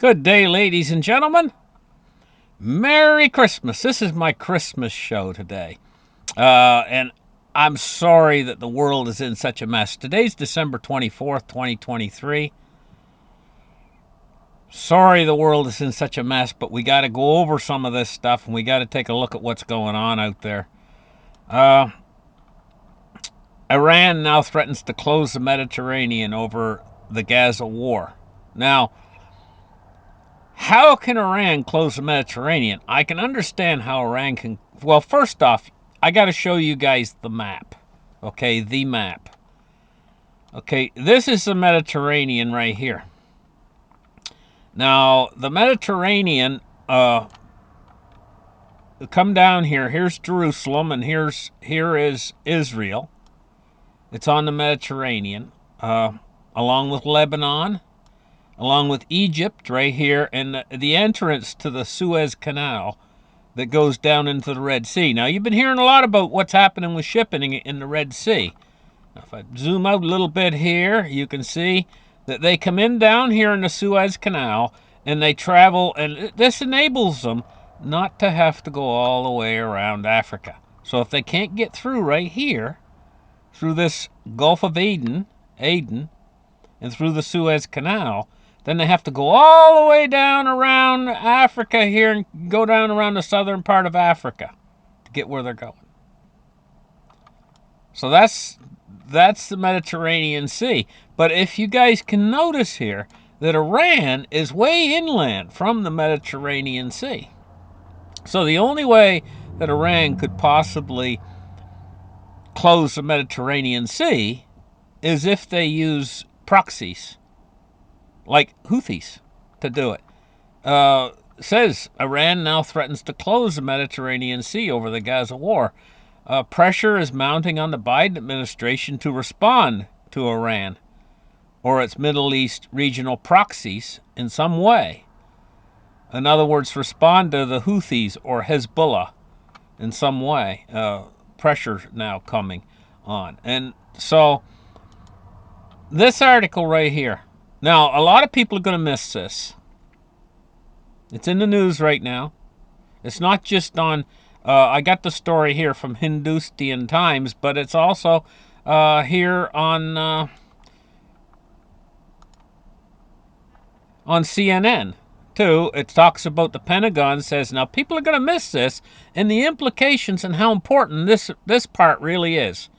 Good day, ladies and gentlemen. Merry Christmas. This is my Christmas show today. And I'm sorry that the world is in such a mess. Today's December 24th, 2023. Sorry the world is in such a mess, but we got to go over some of this stuff and we got to take a look at what's going on out there. Iran now threatens to close the Mediterranean over the Gaza war. Now, how can Iran close the Mediterranean? I can understand how Iran can. Well, first off, I got to show you guys the map. Okay, the map. Okay, this is the Mediterranean right here. Now, the Mediterranean, come down here. Here's Jerusalem, and here is Israel. It's on the Mediterranean, along with Lebanon, along with Egypt right here, and the entrance to the Suez Canal that goes down into the Red Sea. Now, you've been hearing a lot about what's happening with shipping in the Red Sea. Now, if I zoom out a little bit here, you can see that they come in down here in the Suez Canal, and they travel, and this enables them not to have to go all the way around Africa. So if they can't get through right here, through this Gulf of Aden, and through the Suez Canal, then they have to go all the way down around Africa here and go down around the southern part of Africa to get where they're going. So that's the Mediterranean Sea. But if you guys can notice here that Iran is way inland from the Mediterranean Sea. So the only way that Iran could possibly close the Mediterranean Sea is if they use proxies like Houthis to do it. Says Iran now threatens to close the Mediterranean Sea over the Gaza war. Pressure is mounting on the Biden administration to respond to Iran or its Middle East regional proxies in some way. In other words, respond to the Houthis or Hezbollah in some way. Pressure now coming on. And so this article right here. Now, a lot of people are going to miss this. It's in the news right now. It's not just on, I got the story here from Hindustan Times, but it's also here on CNN, too. It talks about the Pentagon says, now people are going to miss this and the implications and how important this part really is.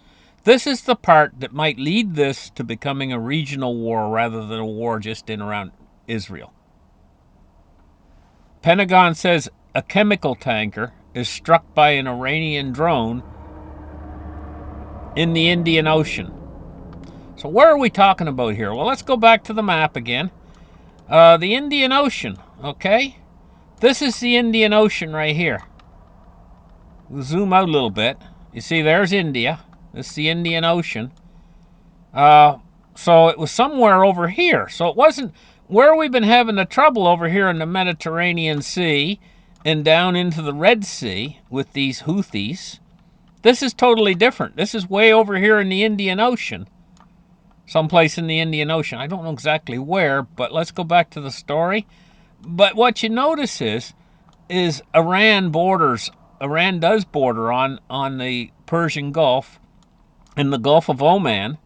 This is the part that might lead this to becoming a regional war rather than a war just in around Israel. Pentagon says a chemical tanker is struck by an Iranian drone in the Indian Ocean. So where are we talking about here? Well, let's go back to the map again. The Indian Ocean, okay? This is the Indian Ocean right here. We'll zoom out a little bit. You see, there's India. This is the Indian Ocean. So it was somewhere over here. So it wasn't where we've been having the trouble over here in the Mediterranean Sea and down into the Red Sea with these Houthis. This is totally different. This is way over here in the Indian Ocean. Someplace in the Indian Ocean. I don't know exactly where, but let's go back to the story. But what you notice is Iran does border on the Persian Gulf and the Gulf of Oman,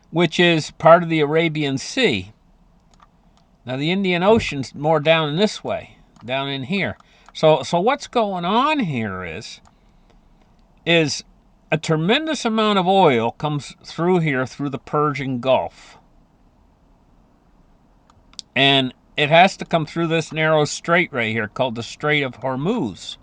which is part of the Arabian Sea. Now, the Indian Ocean's more down in this way, down in here. So what's going on here is a tremendous amount of oil comes through here through the Persian Gulf. And it has to come through this narrow strait right here called the Strait of Hormuz.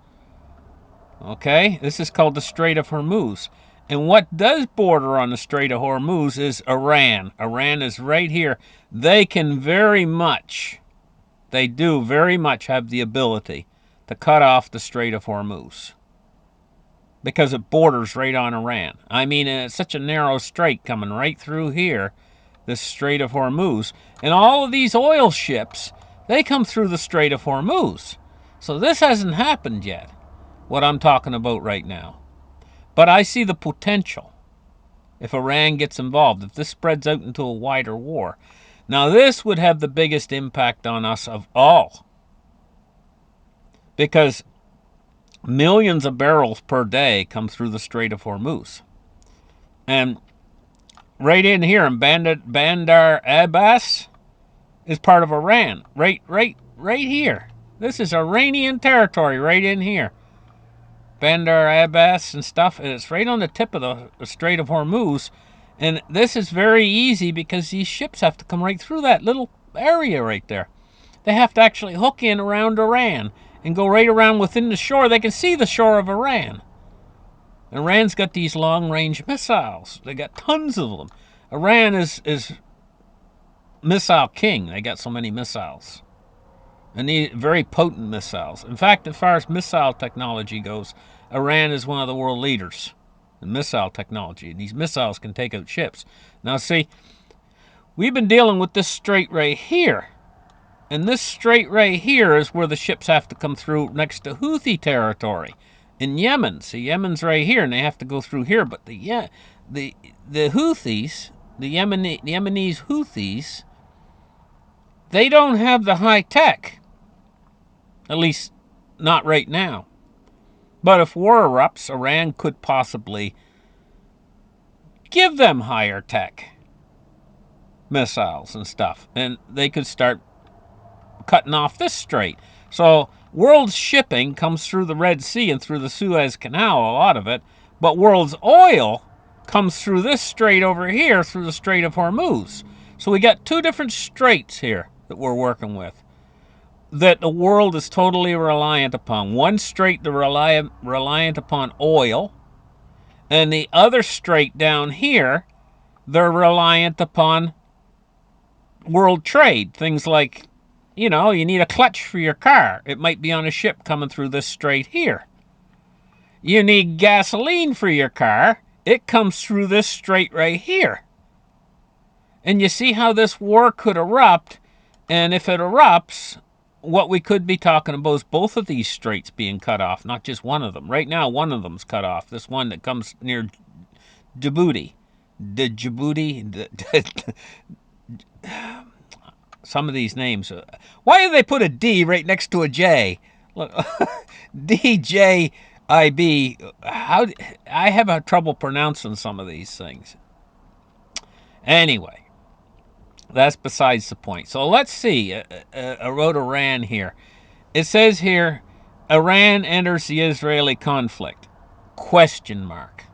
Okay? This is called the Strait of Hormuz. And what does border on the Strait of Hormuz is Iran. Iran is right here. They do very much have the ability to cut off the Strait of Hormuz because it borders right on Iran. I mean, it's such a narrow strait coming right through here, this Strait of Hormuz. And all of these oil ships, they come through the Strait of Hormuz. So this hasn't happened yet, what I'm talking about right now. But I see the potential if Iran gets involved, if this spreads out into a wider war. Now, this would have the biggest impact on us of all, because millions of barrels per day come through the Strait of Hormuz. And right in here in Bandar Abbas is part of Iran. Right here. This is Iranian territory right in here. Bandar Abbas and stuff, and it's right on the tip of the Strait of Hormuz. And this is very easy because these ships have to come right through that little area right there. They have to actually hook in around Iran and go right around within the shore. They can see the shore of Iran. Iran's got these long-range missiles. They got tons of them. Iran is missile king. They got so many missiles. And these very potent missiles. In fact, as far as missile technology goes, Iran is one of the world leaders in missile technology. These missiles can take out ships. Now, see, we've been dealing with this strait right here. And this strait right here is where the ships have to come through next to Houthi territory in Yemen. See, Yemen's right here, and they have to go through here. But the Houthis, the Yemenese Houthis, they don't have the high tech. At least, not right now. But if war erupts, Iran could possibly give them higher tech missiles and stuff. And they could start cutting off this strait. So world's shipping comes through the Red Sea and through the Suez Canal, a lot of it. But world's oil comes through this strait over here, through the Strait of Hormuz. So we got two different straits here that we're working with, that the world is totally reliant upon. One strait, they're reliant upon oil, and the other strait down here, they're reliant upon world trade. Things like, you need a clutch for your car. It might be on a ship coming through this strait here. You need gasoline for your car. It comes through this strait right here. And you see how this war could erupt, and if it erupts, what we could be talking about is both of these straits being cut off, not just one of them. Right now, one of them's cut off. This one that comes near Djibouti. Some of these names. Why do they put a D right next to a J? Look, DJIB. I have trouble pronouncing some of these things. Anyway. That's besides the point. So let's see. I wrote Iran here. It says here, Iran enters the Israeli conflict. Question mark.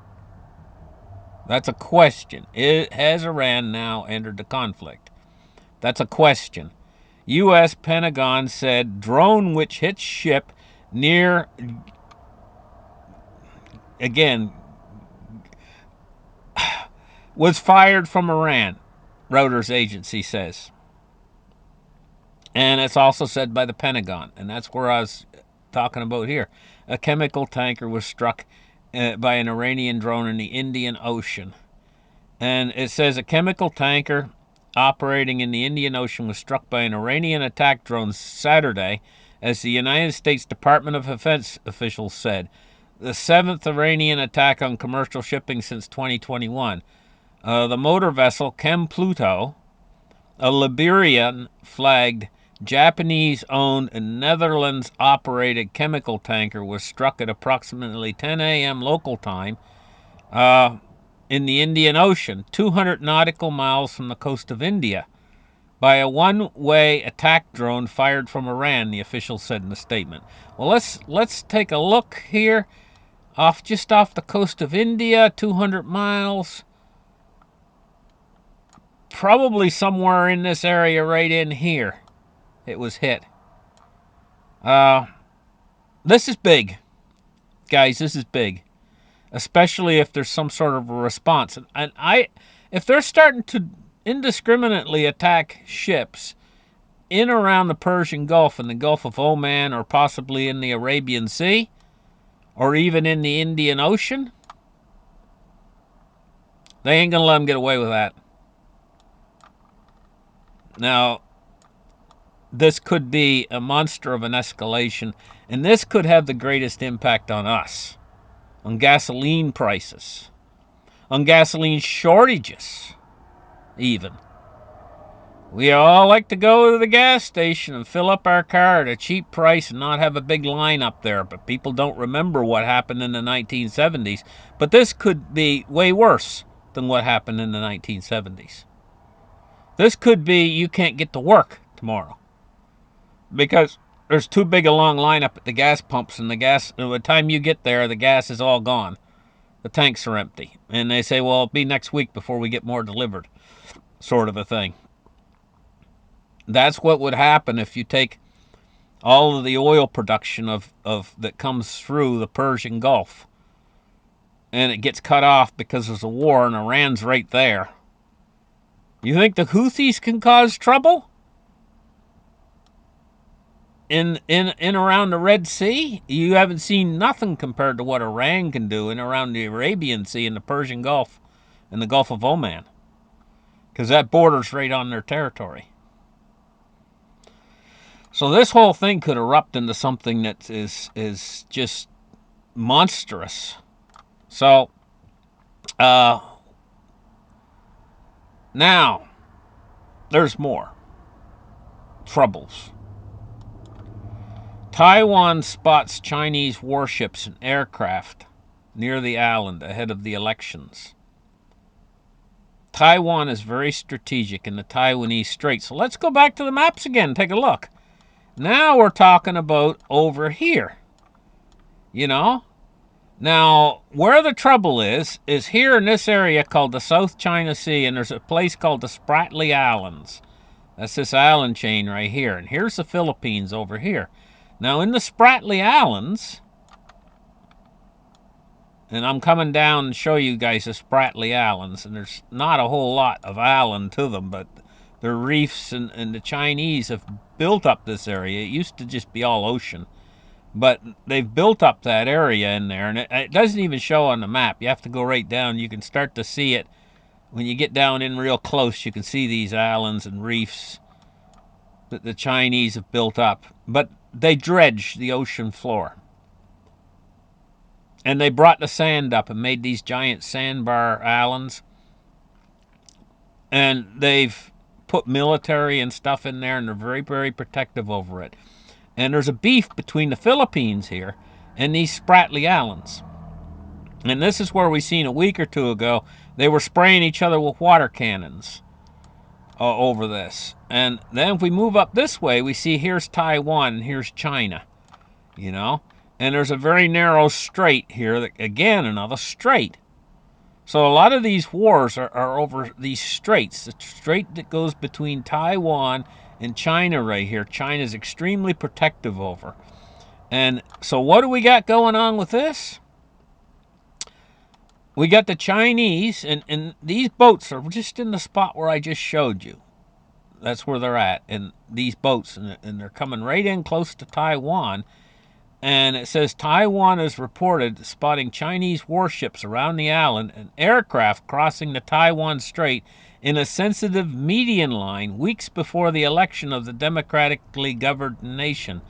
That's a question. Has Iran now entered the conflict? That's a question. U.S. Pentagon said drone which hits ship near, again, was fired from Iran. Reuters agency says. And it's also said by the Pentagon. And that's where I was talking about here. A chemical tanker was struck by an Iranian drone in the Indian Ocean. And it says a chemical tanker operating in the Indian Ocean was struck by an Iranian attack drone Saturday, as the United States Department of Defense officials said. The seventh Iranian attack on commercial shipping since 2021. The motor vessel Chem Pluto, a Liberian-flagged, Japanese-owned and Netherlands-operated chemical tanker, was struck at approximately 10 a.m. local time in the Indian Ocean, 200 nautical miles from the coast of India, by a one-way attack drone fired from Iran, the official said in a statement. Well, let's take a look here. Just off the coast of India, 200 miles. Probably somewhere in this area right in here it was hit. This is big. Guys, this is big. Especially if there's some sort of a response. And if they're starting to indiscriminately attack ships in around the Persian Gulf and the Gulf of Oman, or possibly in the Arabian Sea, or even in the Indian Ocean, they ain't going to let them get away with that. Now, this could be a monster of an escalation, and this could have the greatest impact on us, on gasoline prices, on gasoline shortages, even. We all like to go to the gas station and fill up our car at a cheap price and not have a big line up there, but people don't remember what happened in the 1970s. But this could be way worse than what happened in the 1970s. This could be you can't get to work tomorrow because there's too big a long line up at the gas pumps, and by the time you get there, the gas is all gone. The tanks are empty. And they say, well, it'll be next week before we get more delivered, sort of a thing. That's what would happen if you take all of the oil production of that comes through the Persian Gulf and it gets cut off because there's a war and Iran's right there. You think the Houthis can cause trouble in around the Red Sea? You haven't seen nothing compared to what Iran can do in around the Arabian Sea and the Persian Gulf and the Gulf of Oman, because that borders right on their territory. So this whole thing could erupt into something that is just monstrous. So now there's more troubles. Taiwan spots Chinese warships and aircraft near the island ahead of the elections. Taiwan is very strategic in the Taiwanese Strait. So let's go back to the maps again. Take a look. Now we're talking about over here. You know? Now, where the trouble is here in this area called the South China Sea, and there's a place called the Spratly Islands. That's this island chain right here. And here's the Philippines over here. Now, in the Spratly Islands, and I'm coming down and show you guys the Spratly Islands, and there's not a whole lot of island to them, but they're reefs, and the Chinese have built up this area. It used to just be all ocean, but they've built up that area in there, and it doesn't even show on the map. You have to go right down. You can start to see it. When you get down in real close, you can see these islands and reefs that the Chinese have built up. But they dredge the ocean floor. And they brought the sand up and made these giant sandbar islands. And they've put military and stuff in there, and they're very, very protective over it. And there's a beef between the Philippines here and these Spratly Islands. And this is where we seen a week or two ago, they were spraying each other with water cannons over this. And then if we move up this way, we see here's Taiwan and here's China, you know. And there's a very narrow strait here, again, another strait. So a lot of these wars are over these straits. The strait that goes between Taiwan and China right here, China's extremely protective over. And so what do we got going on with this? We got the Chinese, and these boats are just in the spot where I just showed you. That's where they're at, and these boats, and they're coming right in close to Taiwan. And it says Taiwan is reported spotting Chinese warships around the island and aircraft crossing the Taiwan Strait in a sensitive median line weeks before the election of the democratically governed nation.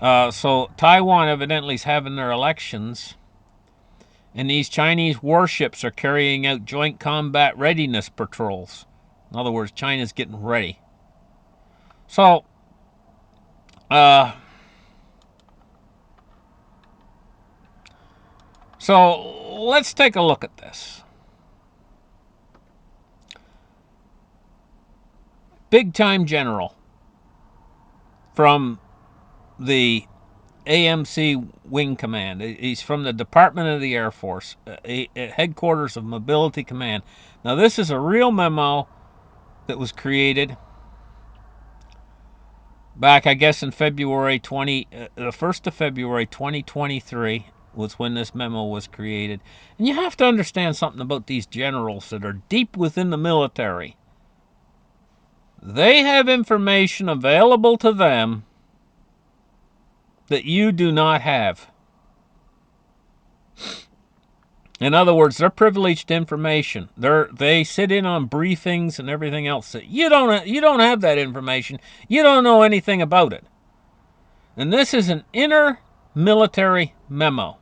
So Taiwan evidently is having their elections, and these Chinese warships are carrying out joint combat readiness patrols. In other words, China's getting ready. So, let's take a look at this. Big time general from the AMC Wing Command. He's from the Department of the Air Force, headquarters of Mobility Command. Now, this is a real memo that was created back, I guess, in February the 1st of February 2023 was when this memo was created. And you have to understand something about these generals that are deep within the military. They have information available to them that you do not have. In other words, they're privileged information. They sit in on briefings and everything else. You don't have that information. You don't know anything about it. And this is an inter-military memo.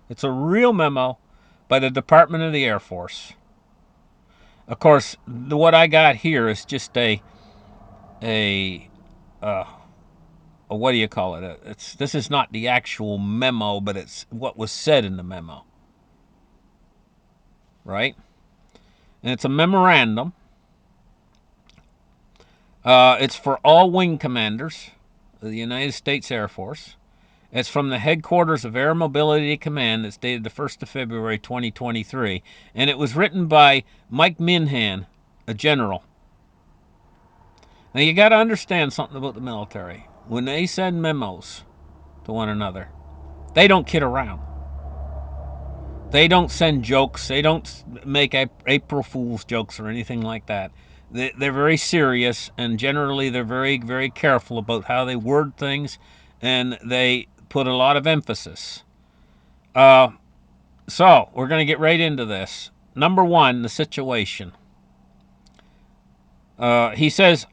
It's a real memo by the Department of the Air Force. Of course, what I got here is just a a what do you call it? This is not the actual memo, but it's what was said in the memo, right? And it's a memorandum. It's for all wing commanders of the United States Air Force. It's from the headquarters of Air Mobility Command. It's dated the 1st of February 2023. And it was written by Mike Minhan, a general. Now, you got to understand something about the military. When they send memos to one another, they don't kid around. They don't send jokes. They don't make April Fool's jokes or anything like that. They're very serious, and generally they're very, very careful about how they word things, and they put a lot of emphasis. So, we're going to get right into this. Number one, the situation. He says,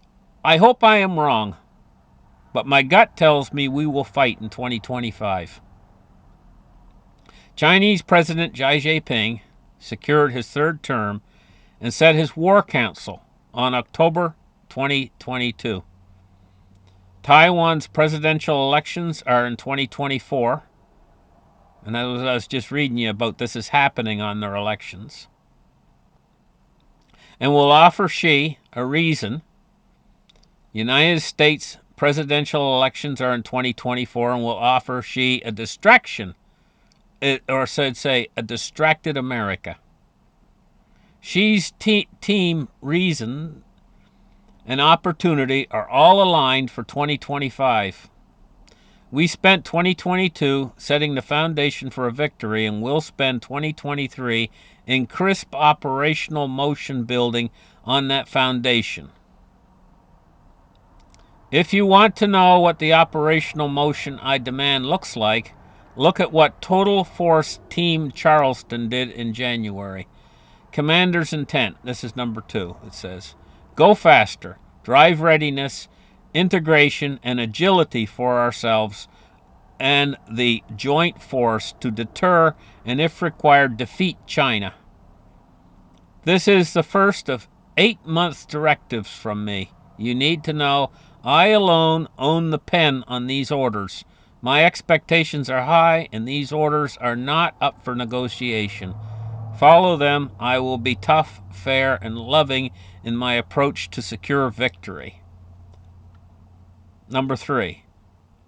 I hope I am wrong, but my gut tells me we will fight in 2025. Chinese President Xi Jinping secured his third term and set his war council on October 2022. Taiwan's presidential elections are in 2024. And I was just reading you about this is happening on their elections. And will offer Xi a reason. United States presidential elections are in 2024 and will offer Xi a distraction, or should say a distracted America. Xi's team reason and opportunity are all aligned for 2025. We spent 2022 setting the foundation for a victory, and we'll spend 2023 in crisp operational motion building on that foundation. If you want to know what the operational motion I demand looks like, look at what Total Force Team Charleston did in January. Commander's intent, this is number 2, it says, go faster, drive readiness, integration, and agility for ourselves and the joint force to deter and, if required, defeat China. This is the first of 8-month directives from me. You need to know I alone own the pen on these orders. My expectations are high, and these orders are not up for negotiation. Follow them. I will be tough, fair, and loving in my approach to secure victory. Number 3,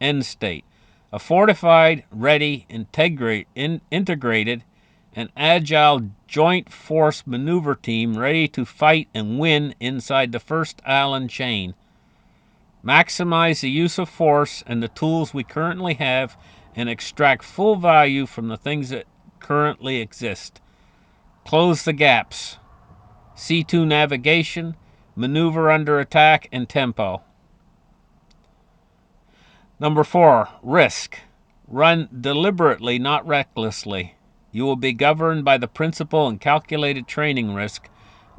end state. A fortified, ready, integrated, and agile joint force maneuver team ready to fight and win inside the first Allen chain. Maximize the use of force and the tools we currently have and extract full value from the things that currently exist. Close the gaps. C2 navigation, maneuver under attack, and tempo. Number 4, risk. Run deliberately, not recklessly. You will be governed by the principle and calculated training risk,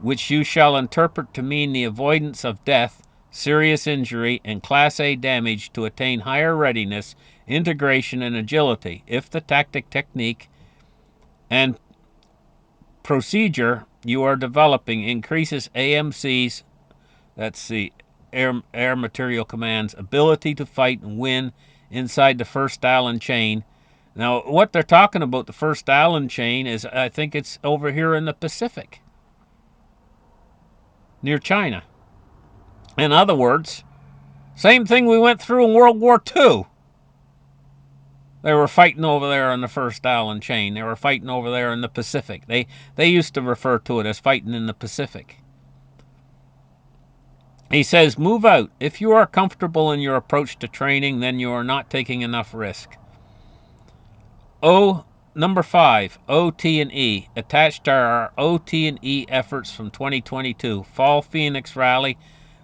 which you shall interpret to mean the avoidance of death, serious injury, and Class A damage to attain higher readiness, integration, and agility if the tactic, technique, and procedure you are developing increases AMC's, that's the Air Material Command's, ability to fight and win inside the first Allen chain. Now, what they're talking about, the first Allen chain, is I think it's over here in the Pacific, near China. In other words, same thing we went through in World War II. They were fighting over there in the first Allen chain. They were fighting over there in the Pacific. They used to refer to it as fighting in the Pacific. He says, move out. If you are comfortable in your approach to training, then you are not taking enough risk. Number 5, OT and E. Attached are our OT and E efforts from 2022, Fall Phoenix Rally,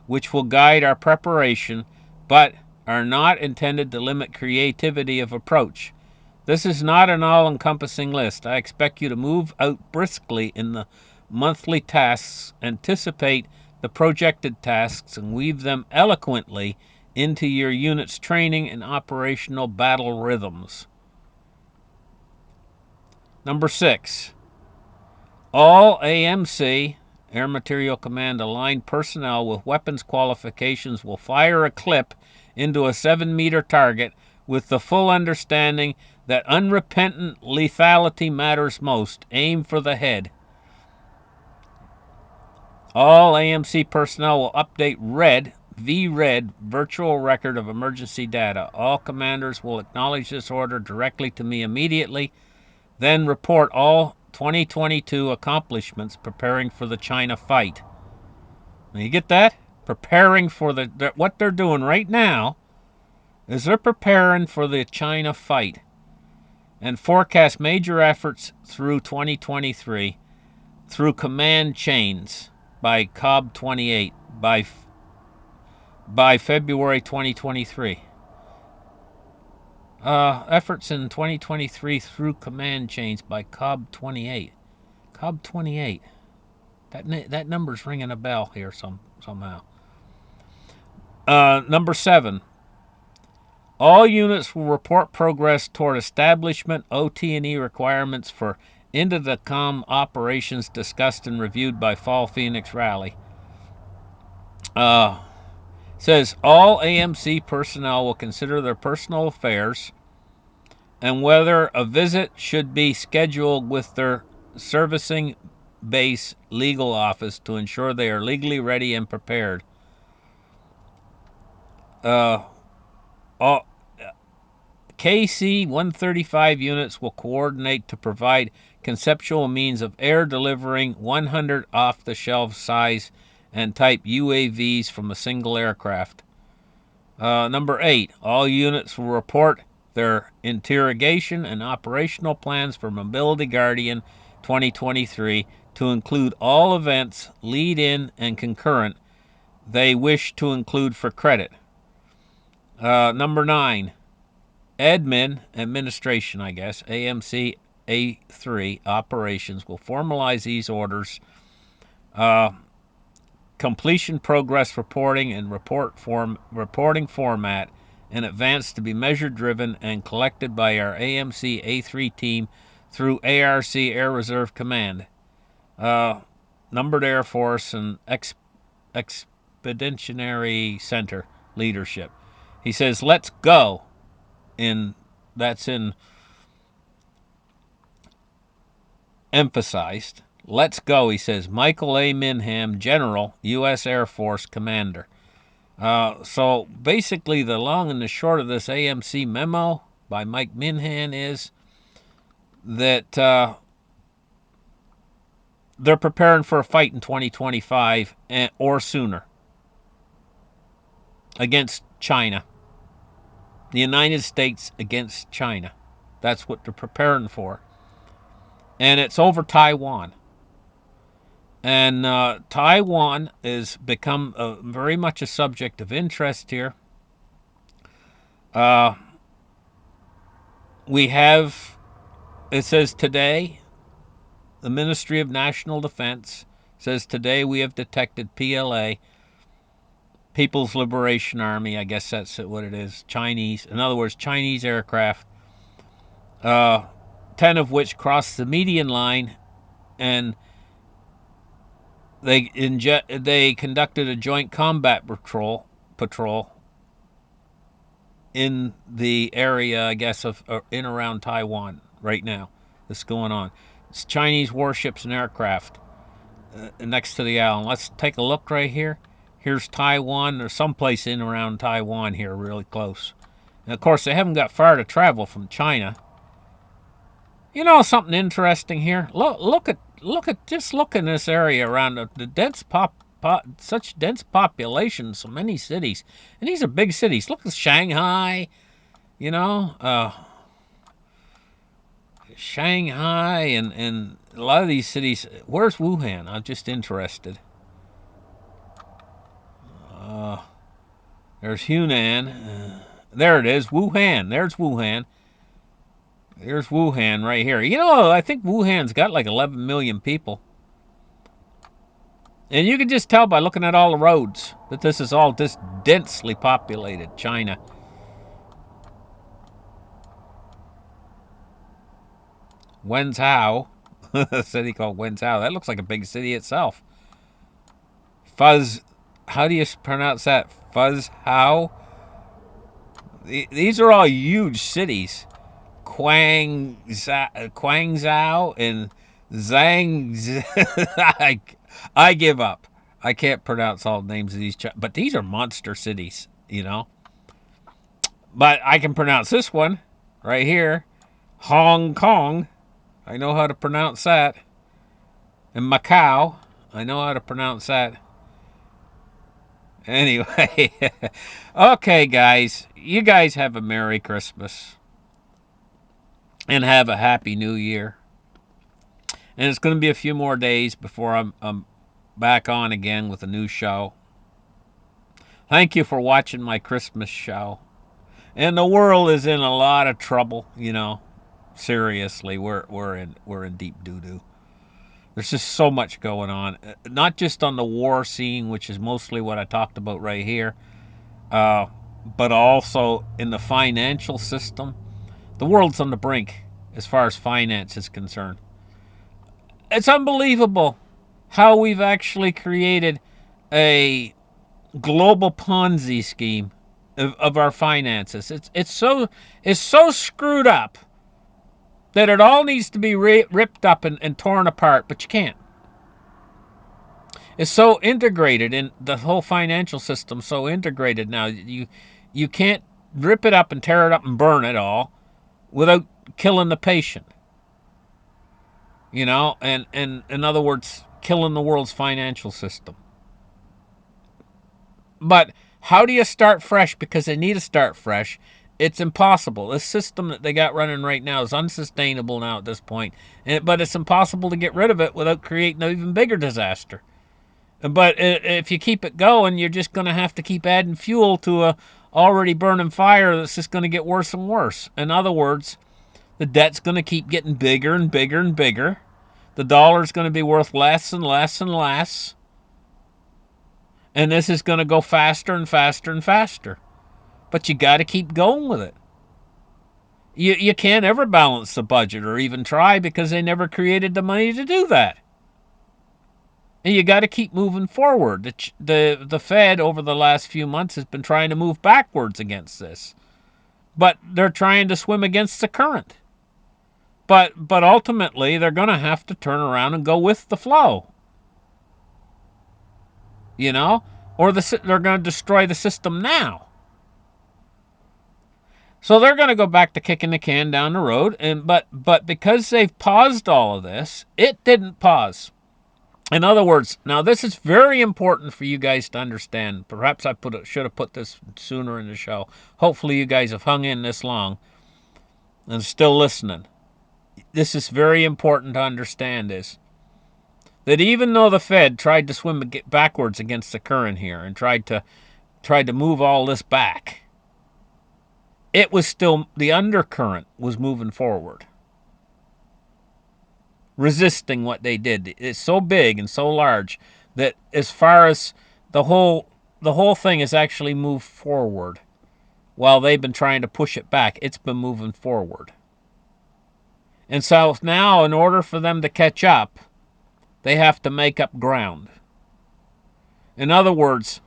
which will guide our preparation, but are not intended to limit creativity of approach. This is not an all-encompassing list. I expect you to move out briskly in the monthly tasks, anticipate the projected tasks, and weave them eloquently into your unit's training and operational battle rhythms. Number 6, all AMC Air Material Command aligned personnel with weapons qualifications will fire a clip into a 7-meter target with the full understanding that unrepentant lethality matters most. Aim for the head. All AMC personnel will update VRED virtual record of emergency data. All commanders will acknowledge this order directly to me immediately, then report all 2022 accomplishments preparing for the China fight. Now you get that? Preparing for what they're doing right now is they're preparing for the China fight and forecast major efforts through 2023 through command chains by COB 28 by February 2023. Efforts in 2023 through command chains by COB 28. COB 28. That number's ringing a bell here somehow. Number 7. All units will report progress toward establishment OT&E requirements for into-the-com operations discussed and reviewed by Fall Phoenix Rally. Says all AMC personnel will consider their personal affairs and whether a visit should be scheduled with their servicing base legal office to ensure they are legally ready and prepared. KC 135 units will coordinate to provide conceptual means of air delivering 100 off-the-shelf size and type UAVs from a single aircraft. Number 8, all units will report their interrogation and operational plans for Mobility Guardian 2023 to include all events, lead-in and concurrent, they wish to include for credit. Number 9, administration, AMC A3 operations will formalize these orders. Completion progress reporting and reporting format in advance to be measure driven and collected by our AMC A3 team through ARC Air Reserve Command, Numbered Air Force and Expeditionary Center leadership. He says, let's go. That's in emphasized. Let's go, he says. Michael A. Minham, General, U.S. Air Force Commander. So basically, the long and the short of this AMC memo by Mike Minham is that they're preparing for a fight in 2025 or sooner against China. The United States against China. That's what they're preparing for. And it's over Taiwan. And Taiwan has become very much a subject of interest here. We have, it says today, the Ministry of National Defense says today we have detected PLA, People's Liberation Army, I guess that's what it is, Chinese, in other words, Chinese aircraft, 10 of which crossed the median line, and they conducted a joint combat patrol in the area, I guess, of in around Taiwan right now. This is going on. It's Chinese warships and aircraft next to the island. Let's take a look right here. Here's Taiwan. There's someplace in around Taiwan here, really close. And of course, they haven't got far to travel from China. You know something interesting here? Look at in this area around the dense such dense population, so many cities, and these are big cities. Look at Shanghai, Shanghai and a lot of these cities. Where's Wuhan? I'm just interested. There's Hunan. There it is, Wuhan. There's Wuhan. There's Wuhan right here. I think Wuhan's got like 11 million people. And you can just tell by looking at all the roads that this is all just densely populated China. Wenzhou, a city called Wenzhou. That looks like a big city itself. Fuzz, how do you pronounce that? Fuzz how? These are all huge cities. Guangzhou and Zhang. I give up. I can't pronounce all the names of these, but these are monster cities, you know. But I can pronounce this one right here, Hong Kong. I know how to pronounce that. And Macau, I know how to pronounce that. Anyway, okay, guys, you guys have a Merry Christmas and have a Happy New Year. And it's going to be a few more days before I'm back on again with a new show. Thank you for watching my Christmas show. And the world is in a lot of trouble, you know. Seriously, we're in deep doo doo. There's just so much going on, not just on the war scene, which is mostly what I talked about right here, uh, but also in the financial system. The world's on the brink as far as finance is concerned. It's unbelievable how we've actually created a global Ponzi scheme of our finances. It's so screwed up that it all needs to be ripped up and torn apart, but you can't. It's so integrated in the whole financial system. So integrated now, you can't rip it up and tear it up and burn it all without killing the patient. You know, and in other words, killing the world's financial system. But how do you start fresh? Because they need to start fresh. It's impossible. This system that they got running right now is unsustainable now at this point. But it's impossible to get rid of it without creating an even bigger disaster. But if you keep it going, you're just going to have to keep adding fuel to a already burning fire that's just going to get worse and worse. In other words, the debt's going to keep getting bigger and bigger and bigger. The dollar's going to be worth less and less and less. And this is going to go faster and faster and faster. But you got to keep going with it. You can't ever balance the budget or even try because they never created the money to do that. And you got to keep moving forward. The Fed over the last few months has been trying to move backwards against this. But they're trying to swim against the current. But ultimately, they're going to have to turn around and go with the flow. You know? Or they're going to destroy the system now. So they're going to go back to kicking the can down the road. But because they've paused all of this, it didn't pause. In other words, now this is very important for you guys to understand. Perhaps I should have put this sooner in the show. Hopefully you guys have hung in this long and still listening. This is very important to understand is that even though the Fed tried to swim backwards against the current here and tried to move all this back, it was still, the undercurrent was moving forward, resisting what they did. It's so big and so large that as far as the whole thing has actually moved forward. While they've been trying to push it back, it's been moving forward. And so now, in order for them to catch up, they have to make up ground. In other words,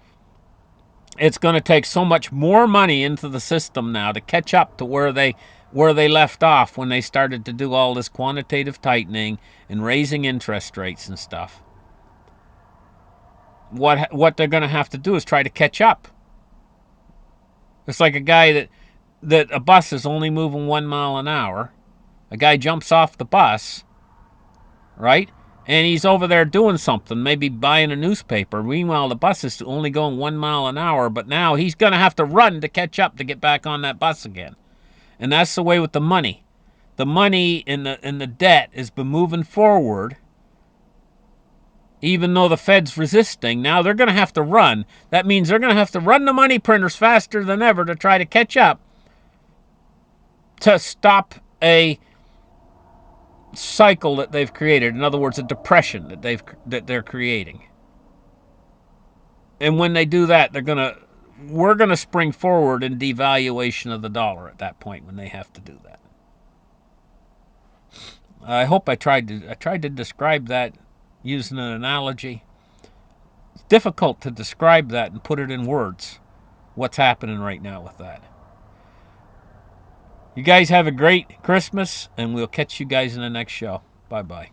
it's going to take so much more money into the system now to catch up to where they left off when they started to do all this quantitative tightening and raising interest rates and stuff. What they're going to have to do is try to catch up. It's like a guy that a bus is only moving 1 mile an hour. A guy jumps off the bus, right? And he's over there doing something, maybe buying a newspaper. Meanwhile, the bus is only going 1 mile an hour, but now he's going to have to run to catch up to get back on that bus again. And that's the way with the money. The money in the debt has been moving forward, even though the Fed's resisting. Now they're going to have to run. That means they're going to have to run the money printers faster than ever to try to catch up to stop a cycle that they've created. In other words, a depression that they're creating. And when they do that, we're gonna spring forward in devaluation of the dollar at that point when they have to do that. I hope I tried to describe that using an analogy. difficult to describe that and put it in words, what's happening right now with that. You guys have a great Christmas, and we'll catch you guys in the next show. Bye-bye.